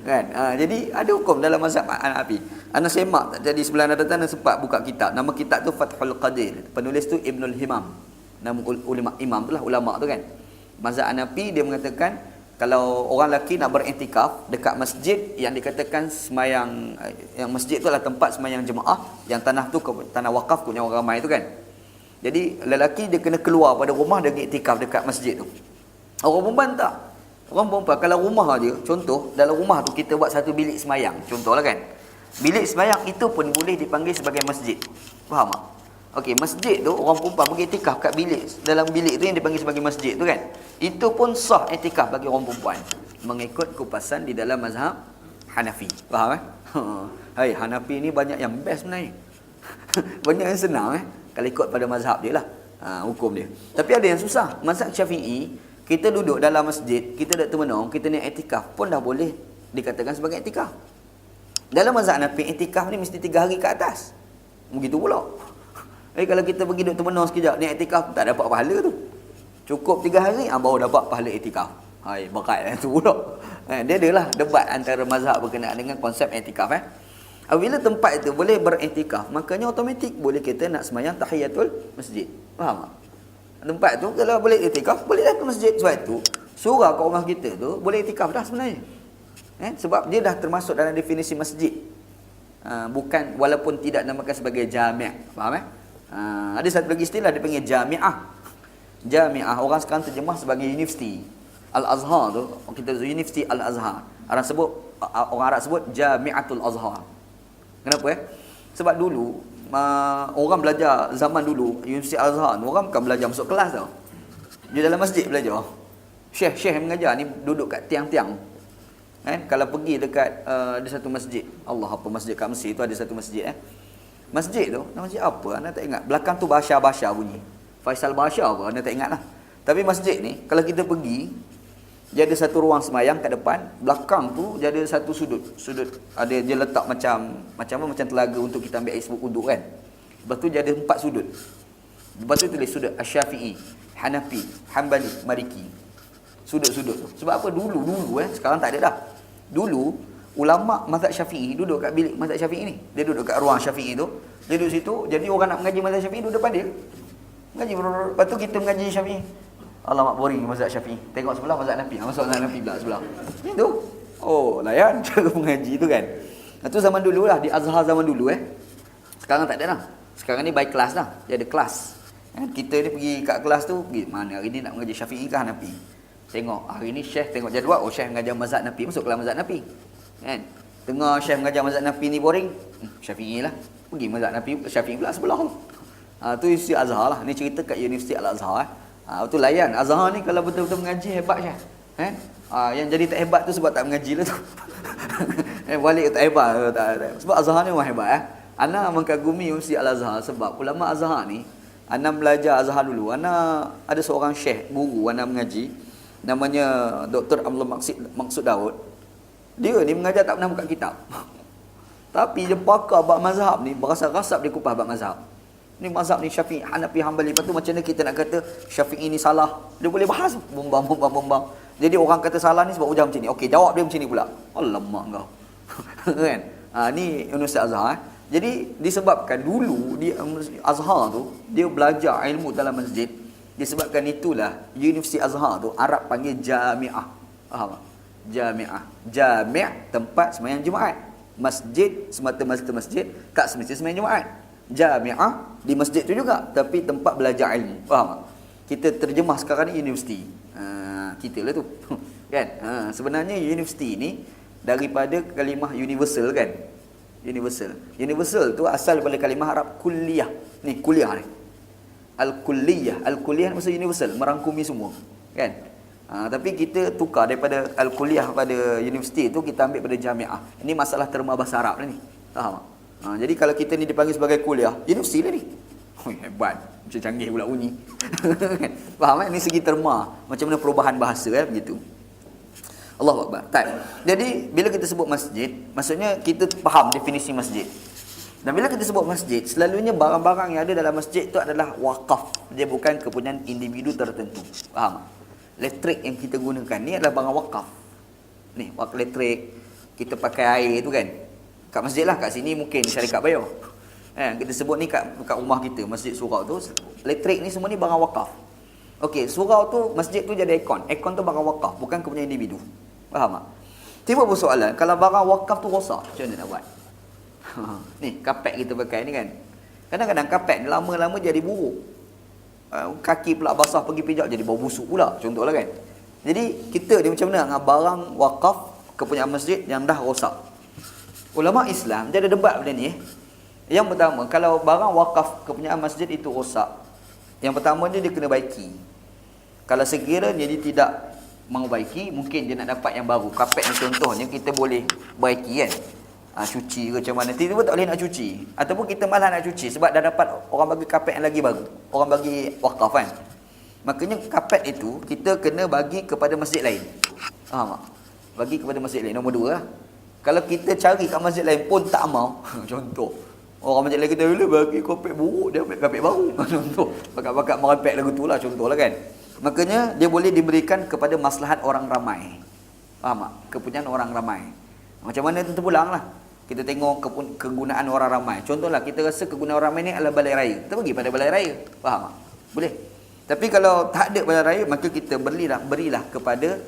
Kan? Jadi ada hukum dalam mazhab Hanafi. Ana semak jadi sebelah datang sempat buka kitab. Nama kitab tu Fathul Qadir. Penulis tu Ibnul Himam. Nama ulama imam tu lah, ulama tu kan. Mazhab Hanafi dia mengatakan kalau orang lelaki nak beriktikaf dekat masjid yang dikatakan sembahyang, yang masjid tu adalah tempat sembahyang jemaah, yang tanah tu tanah wakaf punya orang ramai tu kan. Jadi lelaki dia kena keluar pada rumah dia iktikaf dekat masjid tu. Orang perempuan tak. Orang perempuan kalau rumah dia, contoh dalam rumah tu kita buat satu bilik sembahyang, contohlah kan. Bilik sembahyang itu pun boleh dipanggil sebagai masjid. Faham tak? Okey, masjid tu orang perempuan pergi iktikaf kat bilik, dalam bilik tu yang dipanggil sebagai masjid tu kan. Itu pun sah iktikaf bagi orang perempuan mengikut kupasan di dalam mazhab Hanafi. Faham Hai, Hanafi ni banyak yang best sebenarnya. Banyak yang senang kalau ikut pada mazhab dia lah, hukum dia. Tapi ada yang susah. Mazhab Syafi'i, Kita duduk dalam masjid, kita duduk termenung, kita ni iktikaf pun dah boleh dikatakan sebagai iktikaf. Dalam mazhab Hanafi, iktikaf ni mesti 3 hari ke atas. Begitu pula. Kalau kita pergi duduk termenung sekejap, ni iktikaf tak dapat pahala tu. Cukup 3 hari, baru dapat pahala iktikaf. Hai, berat tu pula. Dia adalah debat antara mazhab berkenaan dengan konsep iktikaf. Apabila tempat itu boleh beriktikaf, makanya automatik boleh kita nak sembahyang tahiyatul masjid. Faham tak? Tempat tu kalau boleh iktikaf, boleh datang masjid. Sebab itu surau kat rumah kita tu boleh iktikaf dah sebenarnya. Sebab dia dah termasuk dalam definisi masjid. Bukan, walaupun tidak namakan sebagai jami'. Faham ada satu lagi istilah dia panggil jami'ah. Jami'ah orang sekarang terjemah sebagai universiti. Al-Azhar tu, kita universiti Al-Azhar. Orang Arab sebut Jami'atul Azhar. Kenapa Sebab dulu orang belajar zaman dulu Universiti Al-Azhar, orang bukan belajar masuk kelas tau. Dia dalam masjid belajar. Syekh yang mengajar ni duduk kat tiang-tiang. Kalau pergi dekat ada satu masjid. Allah, apa masjid kat Mesir tu ada satu masjid Masjid tu, masjid apa? Anda tak ingat. Belakang tu Basha bunyi. Faisal Basha apa? Anda tak ingat lah. Tapi masjid ni, kalau kita pergi, dia ada satu ruang semayang kat depan. Belakang tu, dia ada satu sudut. Ada dia letak macam telaga untuk kita ambil air wuduk kan. Lepas tu dia ada 4 sudut. Lepas tu tulis sudut Asy-Syafi'i, Hanafi, Hanbali, Maliki. Sudut-sudut tu. Sebab apa? Dulu sekarang tak ada dah. Dulu ulama mazhab Syafi'i duduk kat bilik mazhab Syafi'i ni. Dia duduk kat ruang Syafi'i tu. Dia duduk situ. Jadi orang nak mengaji mazhab Syafi'i duduk depan dia. Mengaji. Lepas tu kita mengaji Syafi'i. Alamak boring mazhab Syafi'i. Tengok sebelah mazhab Hanafi. Masuk mazhab Hanafi pula sebelah. Itu. Oh, layan cara mengaji tu kan. Itu zaman dulu lah. Di Azhar zaman dulu Sekarang tak ada dah. Sekarang ni by kelas dah. Dia ada kelas. Kita ni pergi kat kelas tu, pergi mana hari ni nak mengaji Syafi'i ke Hanafi. Tengok hari ni Syekh tengok jadual. Oh, Syekh mengajar mazhab Hanafi. Masuk kelas mazhab Hanafi. Tengah Syekh mengajar mazhab Hanafi ni boring. Syafi'i lah. Pergi mazhab Hanafi, Syafi'i pula sebelah tu. Tu Universiti Azhar lah. Ni cerita kat Universiti Al-Azhar. Tu layan. Azhar ni kalau betul-betul mengaji hebat Syekh. Yang jadi tak hebat tu sebab tak mengaji lah tu. Balik tak hebat. Sebab Azhar ni memang hebat. Ana mengagumi Universiti Al-Azhar sebab ulama Azhar ni, ana belajar Azhar dulu. Ana ada seorang Syekh, guru ana mengaji. Namanya Dr. Abdul Maksud Daud. Dia ni mengajar tak pernah buka kitab. Tapi dia pakar bab mazhab ni, berasap-rasap dia kupas bab mazhab. Ni mazhab ni Syafi'i, Hanafi, Hanbali. Lepas tu macam mana kita nak kata Syafi'i ni salah? Dia boleh bahas bombang. Jadi orang kata salah ni sebab ujar macam ni. Okey, jawab dia macam ni pula. Alamak kau. Kan? Ni Universiti Azhar. Jadi disebabkan dulu di Azhar tu dia belajar ilmu dalam masjid. Disebabkan itulah Universiti Azhar tu Arab panggil Jami'ah. Faham tak? Jami'ah. Jami' tempat sembahyang Jumaat. Masjid semata-mata masjid, tak semestinya sembahyang Jumaat. Jami'ah di masjid tu juga, tapi tempat belajar ilmu. Faham tak? Kita terjemah sekarang ni universiti. Kita lah tu. Kan? Sebenarnya universiti ni daripada kalimah universal kan? Universal tu asal daripada kalimah Arab kulliyah. Ni kuliah ni. Al-kulliyah maksud universal, merangkumi semua. Kan? Tapi kita tukar daripada al-kulliyah pada universiti tu, kita ambil pada jami'ah. Ini masalah terma bahasa Arab lah ni. Faham tak? Jadi kalau kita ni dipanggil sebagai kuliah, universiti lah ni. Hebat. Macam canggih pula bunyi. Faham kan? Ini segi terma. Macam mana perubahan bahasa begitu. Allahu Akbar. Jadi bila kita sebut masjid, maksudnya kita faham definisi masjid. Dan bila kita sebut masjid, selalunya barang-barang yang ada dalam masjid itu adalah wakaf. Dia bukan kepunyaan individu tertentu. Faham? Elektrik yang kita gunakan ni adalah barang wakaf. Ni, wakaf elektrik. Kita pakai air tu kan. Kat masjid lah, kat sini mungkin syarikat bayar. Kita sebut ni kat rumah kita, masjid surau tu. Elektrik ni semua ni barang wakaf. Okey, surau tu, masjid tu jadi aircon. Aircon tu barang wakaf, bukan kepunyaan individu. Faham tak? Tiba persoalan, kalau barang wakaf tu rosak, macam mana nak buat? Ni kapet kita pakai ni kan. Kadang-kadang kapet ni lama-lama jadi buruk. Kaki pula basah pergi pijak jadi bau busuk pula. Contohlah kan. Jadi kita ni macam mana dengan barang wakaf kepunyaan masjid yang dah rosak? Ulama Islam dia ada debat benda ni. Yang pertama, kalau barang wakaf kepunyaan masjid itu rosak, yang pertama dia kena baiki. Kalau sekiranya dia tidak membaiki, mungkin dia nak dapat yang baru. Kapet ni contohnya kita boleh baiki kan. Cuci ke macam mana, tiba-tiba tak boleh nak cuci, ataupun kita malah nak cuci sebab dah dapat orang bagi kapet yang lagi baru, orang bagi wakaf kan. Makanya kapet itu kita kena bagi kepada masjid lain. Faham tak? Bagi kepada masjid lain. Nombor 2 lah. Kalau kita cari kat masjid lain pun tak mau. Contoh, orang masjid lain kita bila bagi kapet buruk, dia ambil kapet baru. Contoh, bakat-bakat merepek lagu tu lah, contoh lah kan. Makanya dia boleh diberikan kepada maslahat orang ramai. Faham tak? Kepunyaan orang ramai. Macam mana tu terpulang lah. Kita tengok kegunaan orang ramai. Contohlah, kita rasa kegunaan orang ramai ni adalah balai raya. Kita pergi pada balai raya. Faham tak? Boleh. Tapi kalau tak ada balai raya, maka kita berilah kepada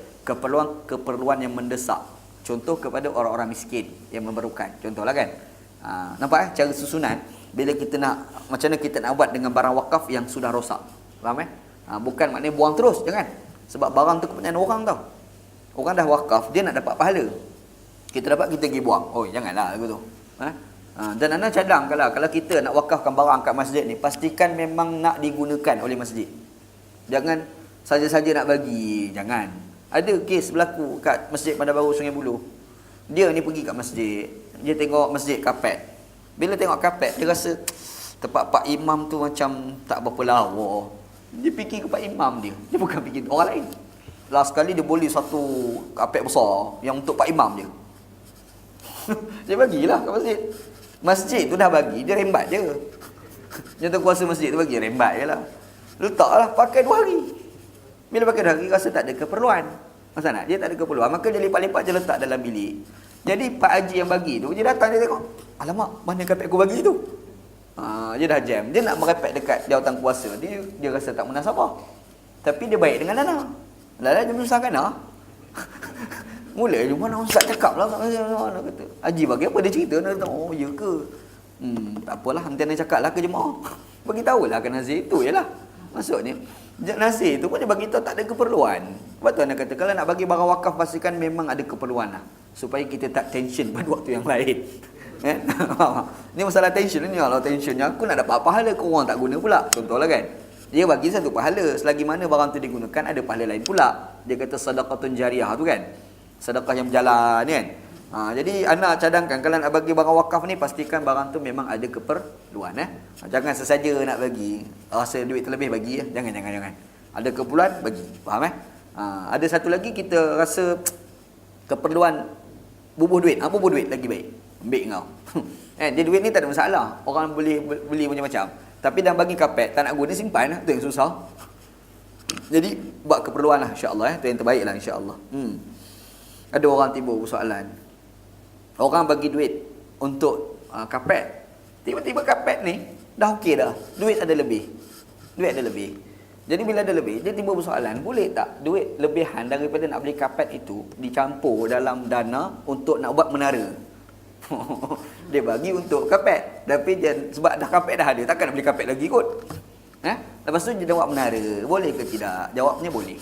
keperluan yang mendesak. Contoh kepada orang-orang miskin yang memerlukan. Contohlah kan. Nampak cara susunan bila kita nak, macam mana kita nak buat dengan barang wakaf yang sudah rosak. Faham bukan maknanya buang terus, jangan. Sebab barang tu kepunyaan orang tau. Orang dah wakaf, dia nak dapat pahala. Kita dapat, kita pergi buang. Oh, janganlah begitu. Dan anda cadang kalau kita nak wakafkan barang kat masjid ni, pastikan memang nak digunakan oleh masjid. Jangan saja-saja nak bagi, jangan. Ada kes berlaku kat Masjid Bandar Baru Sungai Buloh. Dia ni pergi kat masjid, dia tengok masjid kapet. Bila tengok kapet, dia rasa tempat Pak Imam tu macam tak berapa lawa. Dia fikir ke Pak Imam dia bukan fikir orang lain. Last kali dia beli satu kapet besar yang untuk Pak Imam dia. Dia bagilah kat masjid. Masjid tu dah bagi, dia rembat je. Jatuh kuasa masjid tu bagi, rembat je lah. Letaklah, pakai 2 hari. Bila pakai 2 hari, rasa tak ada keperluan. Masa nak? Dia tak ada keperluan. Maka dia lipat-lipat je letak dalam bilik. Jadi Pak Haji yang bagi tu, dia datang, dia tengok, alamak, mana kapet aku bagi tu? Dia dah jam. Dia nak merepek dekat jawatan kuasa. Dia rasa tak munasabah. Tapi dia baik dengan Nana. Lala dia menyusahkan Nana. Mula je mana ustaz cakap lah. Nak kata, Haji bagi apa? Dia cerita. Dia kata, oh ya ke? Tak apalah, nanti Nana cakap lah ke jemaah. Bagi tahulah ke Nazir itu je lah. Maksudnya, Nazir tu pun dia bagi tahu tak ada keperluan. Sebab tu Anda kata, kalau nak bagi barang wakaf, pastikan memang ada keperluan lah. Supaya kita tak tension pada waktu yang lain. Ni masalah tension ni. Kalau tensionnya, aku nak dapat pahala, kau orang tak guna pula. Contohlah kan. Dia bagi satu pahala. Selagi mana barang tu digunakan, ada pahala lain pula. Dia kata sedekatun jariah tu kan. Sedekah yang berjalan kan. Jadi anak cadangkan, kalau nak bagi barang wakaf ni, pastikan barang tu memang ada keperluan. Jangan sesaja nak bagi, rasa duit terlebih bagi. Jangan. Ada keperluan, bagi. Faham Ada satu lagi, kita rasa keperluan bubuh duit. Bubuh duit lagi baik. Ambil kau. Dia duit ni tak ada masalah. Orang boleh beli macam-macam. Tapi dah bagi kapet, tak nak guna, simpan. Tu yang susah. Jadi buat keperluan lah, insya-Allah. Tu yang terbaik lah, insya-Allah. Ada orang timbul persoalan. Orang bagi duit untuk kapet. Tiba-tiba kapet ni dah okey dah. Duit ada lebih. Jadi bila ada lebih, dia timbul persoalan, boleh tak duit lebihan daripada nak beli kapet itu dicampur dalam dana untuk nak buat menara? Dia bagi untuk kapet. Tapi sebab dah kapet dah ada, takkan nak beli kapet lagi kot. Lepas tu dia buat menara. Boleh ke tidak? Jawabnya boleh.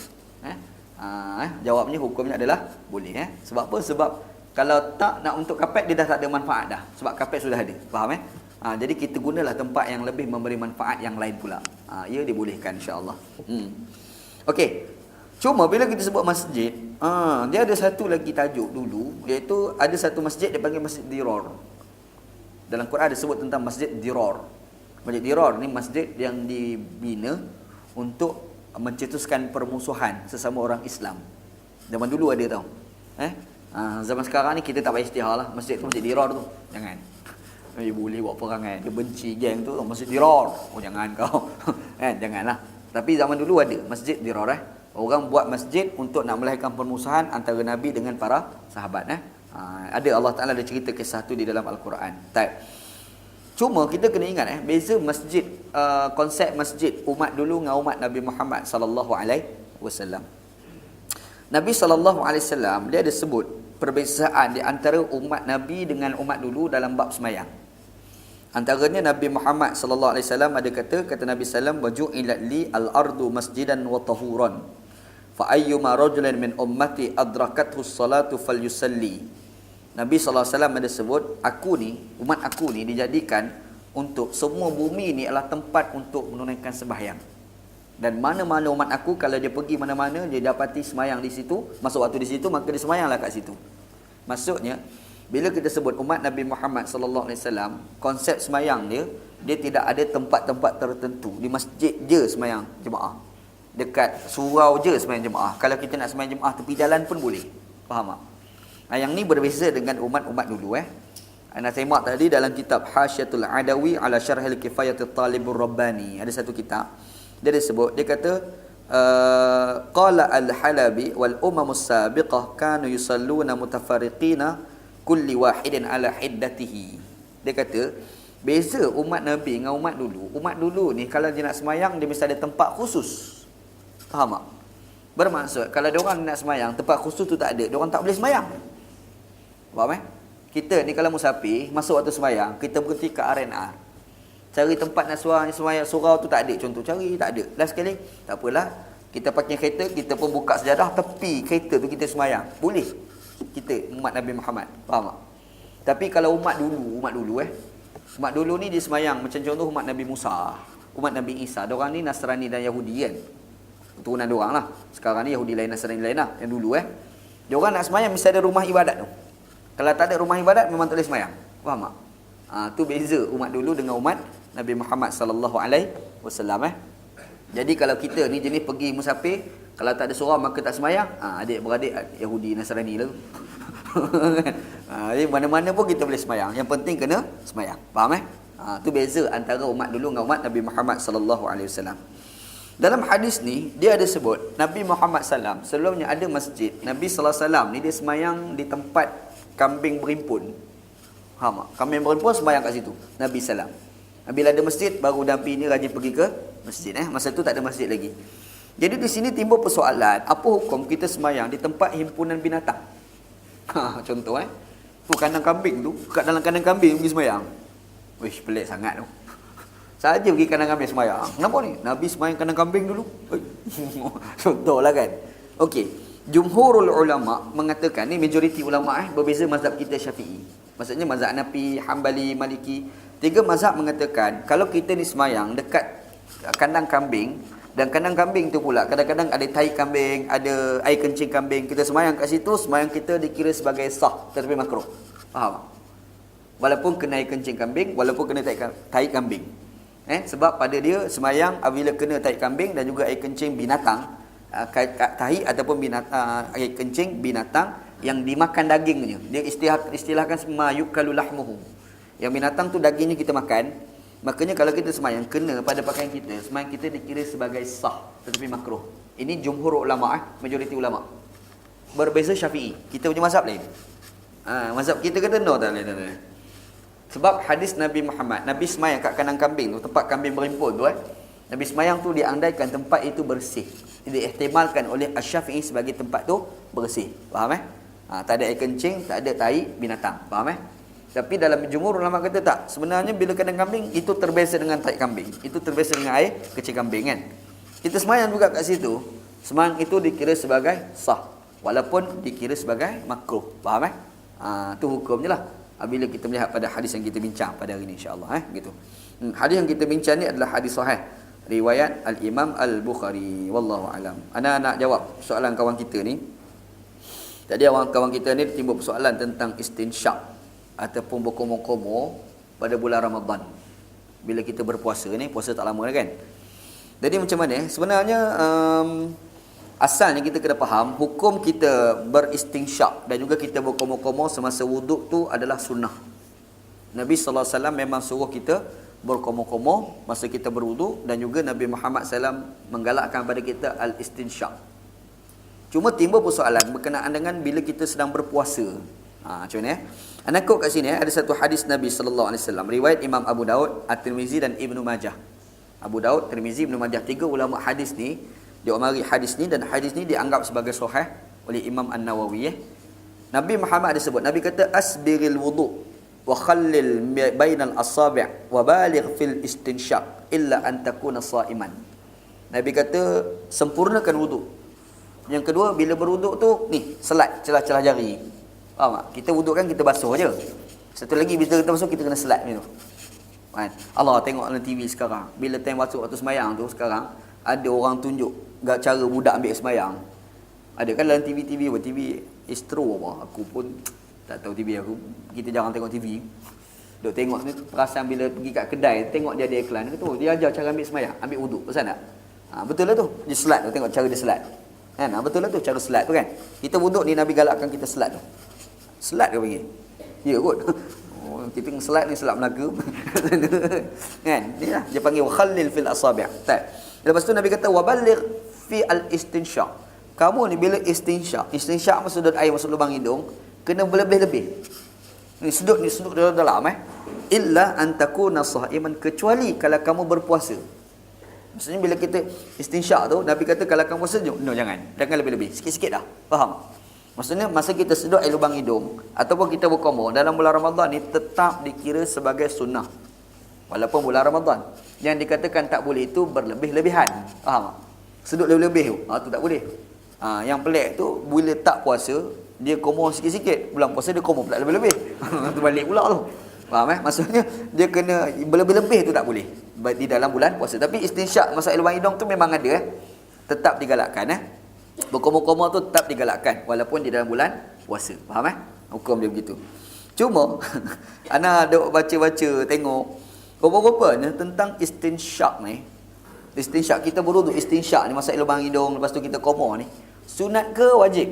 Jawabnya, hukumnya adalah boleh. Sebab apa? Sebab kalau tak nak untuk kapet, dia dah tak ada manfaat dah. Sebab kapet sudah ada. Faham jadi kita gunalah tempat yang lebih memberi manfaat yang lain pula. Ia dibolehkan, insya-Allah. Okey. Cuma bila kita sebut masjid, dia ada satu lagi tajuk dulu, iaitu ada satu masjid dia panggil Masjid Dirar. Dalam Quran ada sebut tentang Masjid Dirar. Masjid Dirar ni masjid yang dibina untuk mencetuskan permusuhan sesama orang Islam. Zaman dulu ada tau. Zaman sekarang ni kita tak payah isytihar lah. Masjid tu Masjid Dirar tu. Jangan. Dia boleh buat perangai. Dia benci geng tu. Masjid Dirar. Oh jangan kau. Janganlah. Tapi zaman dulu ada Masjid Dirar. Orang buat masjid untuk nak melahirkan permusuhan antara Nabi dengan para sahabat. Ada, Allah Ta'ala ada cerita kisah tu di dalam Al-Quran. Cuma kita kena ingat beza masjid, konsep masjid umat dulu dengan umat Nabi Muhammad sallallahu alaihi wasallam. Nabi sallallahu alaihi wasallam dia ada sebut perbezaan di antara umat Nabi dengan umat dulu dalam bab sembahyang. Antaranya Nabi Muhammad sallallahu alaihi wasallam ada kata Nabi sallam, waju'ilat li al-ardu masjidan wa tahuran fa ayyuma rajulin min ummati adrakathu as-salatu falyusalli. Nabi sallallahu alaihi wasallam ada sebut, umat aku ni dijadikan untuk semua bumi ni adalah tempat untuk menunaikan sembahyang. Dan mana-mana umat aku, kalau dia pergi mana-mana, dia dapati sembahyang di situ, masuk waktu di situ, maka dia sembahyanglah kat situ. Maksudnya, bila kita sebut umat Nabi Muhammad sallallahu alaihi wasallam, konsep sembahyang dia tidak ada tempat-tempat tertentu. Di masjid je sembahyang jemaah. dekat surau je sembahyang jemaah. Kalau kita nak sembahyang jemaah tepi jalan pun boleh. Faham tak? Yang ni berbeza dengan umat-umat dulu Anda tengok tadi dalam kitab Hasyiatul Adawi ala Syarhil Kifayatul Talibur Rabbani. Ada satu kitab. Dia disebut, dia kata qala al-Halabi wal umamus sabiqah kanu yusalluna mutafariqina kulli wahidin ala hiddatihi. Dia kata beza umat Nabi dengan umat dulu. Umat dulu ni kalau dia nak semayang dia mesti ada tempat khusus. Faham tak? Bermaksud kalau dia orang nak semayang tempat khusus tu tak ada, dia orang tak boleh semayang. Faham Kita ni kalau musafir masuk waktu semayang, kita berhenti ke R&R. Cari tempat nak semayang surau tu tak ada, contoh cari tak ada. Last sekali, tak apalah. Kita pakai kereta, kita pun buka sejadah tepi kereta tu kita semayang. Boleh. Kita umat Nabi Muhammad. Faham tak? Tapi kalau umat dulu ni dia semayang macam contoh umat Nabi Musa, umat Nabi Isa. Diorang ni Nasrani dan Yahudi kan. Keturunan diorang lah. Sekarang ni Yahudi lain, Nasrani lain lah. Yang dulu diorang nak semayang mesti ada rumah ibadat tu. Kalau tak ada rumah ibadat memang tak boleh semayang. Faham tak? Tu beza umat dulu dengan umat Nabi Muhammad sallallahu alaihi wasallam Jadi kalau kita ni jenis pergi musafir, kalau tak ada surau maka tak semayang, adik-beradik Yahudi Nasrani lah. Jadi mana-mana pun kita boleh semayang. Yang penting kena semayang. Faham tu beza antara umat dulu dengan umat Nabi Muhammad sallallahu alaihi wasallam. Dalam hadis ni dia ada sebut Nabi Muhammad sallam sebelumnya ada masjid. Nabi sallallahu alaihi wasallam ni dia semayang di tempat kambing berimpun. Faham tak? Kambing berimpun semayang kat situ. Nabi sallam. Bila ada masjid baru Nabi ni rajin pergi ke masjid. Masa tu tak ada masjid lagi. Jadi di sini timbul persoalan, apa hukum kita semayang di tempat himpunan binatang? Contoh tu kandang kambing tu, kat dalam kandang kambing pergi semayang. Wish, pelik sangat tu. Saja pergi kandang kambing semayang. Kenapa ni? Nabi semayang kandang kambing dulu. Contohlah kan. Okey. Jumhurul ulama mengatakan, ni majoriti ulama berbeza mazhab kita Syafi'i. Maksudnya mazhab Hanafi, Hambali, Maliki. Tiga mazhab mengatakan kalau kita ni semayang dekat kandang kambing, dan kandang kambing tu pula kadang-kadang ada tai kambing, ada air kencing kambing, kita semayang kat situ, semayang kita dikira sebagai sah tetapi makruh. Faham? Walaupun kena air kencing kambing, walaupun kena tai kambing. Sebab pada dia semayang apabila kena tai kambing dan juga air kencing binatang, tahi ataupun air kencing binatang yang dimakan dagingnya. Dia istilahkan semua yukalu lahmuhu. Yang binatang tu dagingnya kita makan. Makanya kalau kita semayang kena pada pakaian kita, semayang kita dikira sebagai sah tetapi makruh. Ini jumhur ulama, majoriti ulama. Berbeza Syafi'i. Kita punya mazhab lain. Mazhab kita kata no, tak boleh. Sebab hadis Nabi Muhammad, Nabi semayang kat kandang kambing tu, tempat kambing berimpun tu Nabi semayang tu diandaikan tempat itu bersih. Diihtimalkan oleh Asy-Syafi'i sebagai tempat tu bersih. Faham tak ada air kencing, tak ada tai binatang. Faham Tapi dalam jumhur ulama kata tak. Sebenarnya bila kandang kambing itu terbeza dengan tai kambing. Itu terbeza dengan air kecil kambing kan. Kita semayang juga kat situ. Semayang itu dikira sebagai sah. Walaupun dikira sebagai makruh. Faham tu hukumnya lah. Bila kita melihat pada hadis yang kita bincang pada hari ini insya-Allah gitu. Hadis yang kita bincang ni adalah hadis sahih riwayat Al-Imam Al-Bukhari. Wallahu alam. Ana nak jawab soalan kawan kita ni. Tadi kawan kita ni timbul persoalan tentang istinsyak ataupun berkomo-komo pada bulan Ramadan. Bila kita berpuasa ni, puasa tak lama kan. Jadi macam mana? Sebenarnya asalnya kita kena faham hukum kita beristinsyak dan juga kita berkomo-komo semasa wuduk tu adalah sunnah. Nabi sallallahu alaihi wasallam memang suruh kita berkomo-komo masa kita berwuduk, dan juga Nabi Muhammad SAW menggalakkan pada kita al-istinsyak. Cuma timbul persoalan berkenaan dengan bila kita sedang berpuasa. Macam ni Anda kok kat sini ada satu hadis Nabi sallallahu alaihi wasallam riwayat Imam Abu Daud, At-Tirmizi dan Ibnu Majah. Abu Daud, Tirmizi, Ibnu Majah, tiga ulama hadis ni dia umari hadis ni, dan hadis ni dianggap sebagai sahih oleh Imam An-Nawawi. Nabi Muhammad ada sebut, Nabi kata asbiril wudu wa khallil bainal asabi' wa baligh fil istinsyak illa an takuna sha'iman. Nabi kata sempurnakan wuduk. Yang kedua, bila berwuduk tu ni selat celah-celah jari. Faham tak? Kita wuduk kan kita basuh je. Satu lagi bila kita basuh kita kena selat ni tu. Allah tengok dalam TV sekarang. Bila time masuk waktu semayang tu sekarang ada orang tunjuk cara budak ambil semayang. Ada kan dalam TV Astro apa. Aku pun tak tahu TV aku. Kita jarang tengok TV. Duk tengok ni perasan bila pergi kat kedai tengok dia ada iklan. Dia kata dia ajar cara ambil semayang, ambil wuduk. Pasal tak? Betul lah tu. Dia selat tu, tengok cara dia selat. Kan? Betul lah tu cara selat tu kan. Kita wuduk ni Nabi galakkan kita selat tu. Selat ke panggil? Ya kot. Oh, kita selat ni selat Melaka. Kan? Ni lah dia panggil khallil fil asabi'. Lepas tu Nabi kata waballigh fi al-istinsyaq. Kamu ni bila istinsyaq maksud air masuk lubang hidung, kena berlebih-lebih. Ni sedut dalam illa an takuna sha'iman, kecuali kalau kamu berpuasa. Maksudnya bila kita istinsyak tu, Nabi kata kalau kamu puasa, no, jangan lebih-lebih, sikit-sikit dah. Faham? Maksudnya masa kita sedut air lubang hidung ataupun kita berkumur dalam bulan Ramadan ni tetap dikira sebagai sunnah. Walaupun bulan Ramadan. Yang dikatakan tak boleh itu berlebih-lebihan. Faham tak? Sedut lebih-lebih tu, tu tak boleh. Yang pelik tu bila tak puasa dia kumur sikit-sikit, bulan puasa dia kumur pula lebih-lebih. Tu balik pula tu. Faham Maksudnya dia kena berlebih-lebih tu tak boleh di dalam bulan puasa. Tapi istinsyak masa air lubang hidung tu memang ada tetap digalakkan Berkumur-kumur tu tetap digalakkan walaupun di dalam bulan puasa. Faham Hukum dia begitu. Cuma ana ada baca-baca tengok rupa-rupanya tentang istinsyak ni. Istinsyak kita berwuduk, istinsyak ni masa air lubang hidung lepas tu kita kumur ni, sunat ke wajib?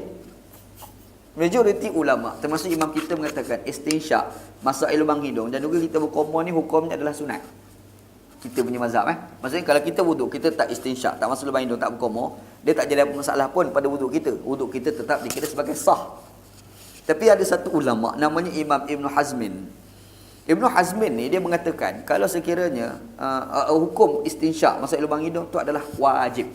Majoriti ulama termasuk imam kita mengatakan istinsyak masa air lubang hidung dan juga kita berkumur ni hukumnya adalah sunat. Kita punya mazhab Maksudnya kalau kita wuduk, kita tak istinsyak, tak masuk lubang hidung, tak berkumur, dia tak jadi apa masalah pun pada wuduk kita. Wuduk kita tetap dikira sebagai sah. Tapi ada satu ulama namanya Imam Ibn Hazmin. Ibn Hazmin ni dia mengatakan kalau sekiranya hukum istinsyak masa air lubang hidung tu adalah wajib.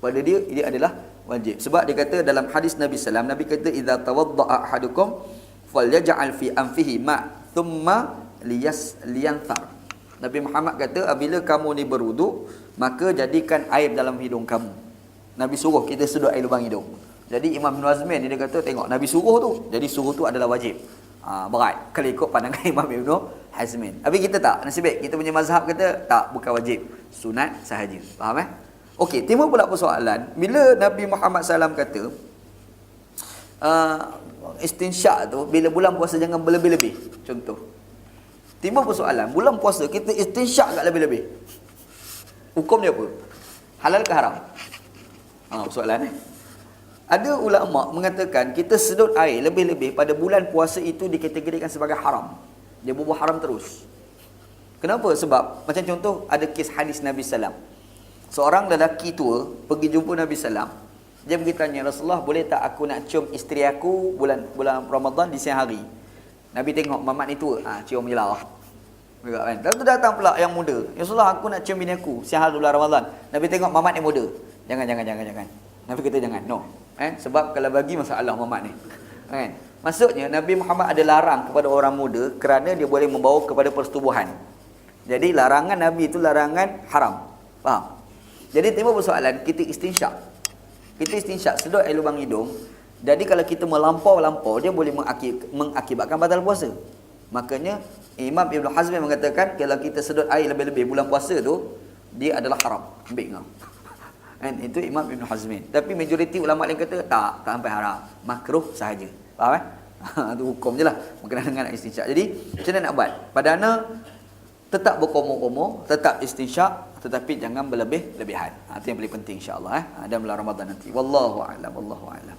Pada dia adalah wajib. Sebab dia kata dalam hadis Nabi sallam, Nabi kata idza tawadda'a ahadukum falyaj'al fi anfihi ma thumma liyanthar. Nabi Muhammad kata apabila kamu ni berwuduk, maka jadikan air dalam hidung kamu. Nabi suruh kita sedut air lubang hidung. Jadi Imam Ibn Hazmin ni dia kata tengok Nabi suruh tu. Jadi suruh tu adalah wajib. Berat kalau ikut pandangan Imam Ibn Hazmin. Tapi kita tak, nasib baik kita punya mazhab kata tak, bukan wajib, sunat sahaja. Faham Okey, timbul pula persoalan bila Nabi Muhammad SAW kata istinsyak tu bila bulan puasa jangan berlebih-lebih. Contoh, timbul persoalan bulan puasa kita istinsyak tak lebih-lebih, hukum dia apa? Halal ke haram? Soalan Ada ulama mengatakan kita sedut air lebih-lebih pada bulan puasa itu dikategorikan sebagai haram. Dia berbuat haram terus. Kenapa? Sebab macam contoh ada kes hadis Nabi sallam. Seorang lelaki tua pergi jumpa Nabi sallam. Dia pergi tanya, Rasulullah, boleh tak aku nak cium isteri aku bulan Ramadan di siang hari? Nabi tengok mamat ni tua, cium je lah. Kan? Lalu tu datang pula yang muda. Ya Rasulullah, aku nak cium bini aku siang hari bulan Ramadan. Nabi tengok mamat ni muda. Jangan. Nabi kata jangan. No. Sebab kalau bagi masalah mamat ni. Kan? Maksudnya Nabi Muhammad ada larang kepada orang muda kerana dia boleh membawa kepada persetubuhan. Jadi larangan Nabi itu larangan haram. Faham? Jadi timbul persoalan kita istinsyak. Kita istinsyak sedut air lubang hidung. Jadi kalau kita melampau-lampau dia boleh mengakibatkan batal puasa. Makanya Imam Ibn Hazm mengatakan kalau kita sedut air lebih-lebih bulan puasa tu dia adalah haram. Ambil kau. Kan itu Imam Ibn Hazmin. Tapi majoriti ulama lain kata tak sampai haram, makruh sahaja. Faham Itu hukum je lah berkenaan dengan istinsyak. Jadi macam mana nak buat? Pada ana tetap berkumur-kumur, tetap istinsyak, tetapi jangan berlebih-lebihan. Itu yang paling penting insya-Allah dalam bulan Ramadan nanti. Wallahu a'lam.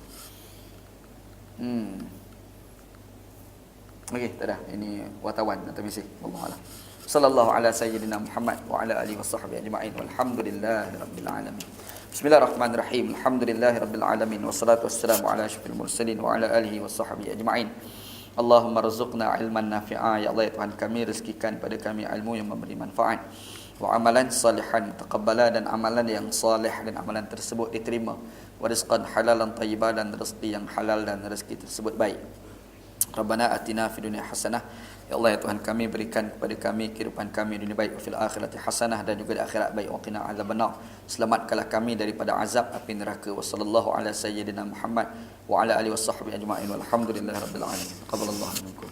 Okey, tak dah. Ini wartawan atau misi. Wallahu a'lam. Sallallahu ala sayyidina Muhammad wa ala alihi washabbihi ajma'in. Walhamdulillahirabbil alamin. Bismillahirrahmanirrahim. Alhamdulillahirabbil alamin wassalatu wassalamu ala asyrafil mursalin wa ala alihi washabbihi ajma'in. Allahumma rzuqna ilman nafi'a, ya Allah ya Tuhan kami, rezekikan pada kami ilmu yang memberi manfaat, wa amalan salihan taqabbala, dan amalan yang salih dan amalan tersebut diterima, wa rizqan halalan thayyiban, dan rezeki yang halal dan rezeki tersebut baik. Rabbana atina fid dunya hasanah, ya Allah ya Tuhan kami, berikan kepada kami kehidupan kami dunia baik, wa fil akhirati hasanah, dan juga di akhirat baik, wa qina azabannar, selamatkanlah kami daripada azab api neraka. Wa sallallahu ala sayyidina Muhammad wa ala alihi washabbihi ajma'in, walhamdulillahirabbil alamin. Taqabbalallahu minkum.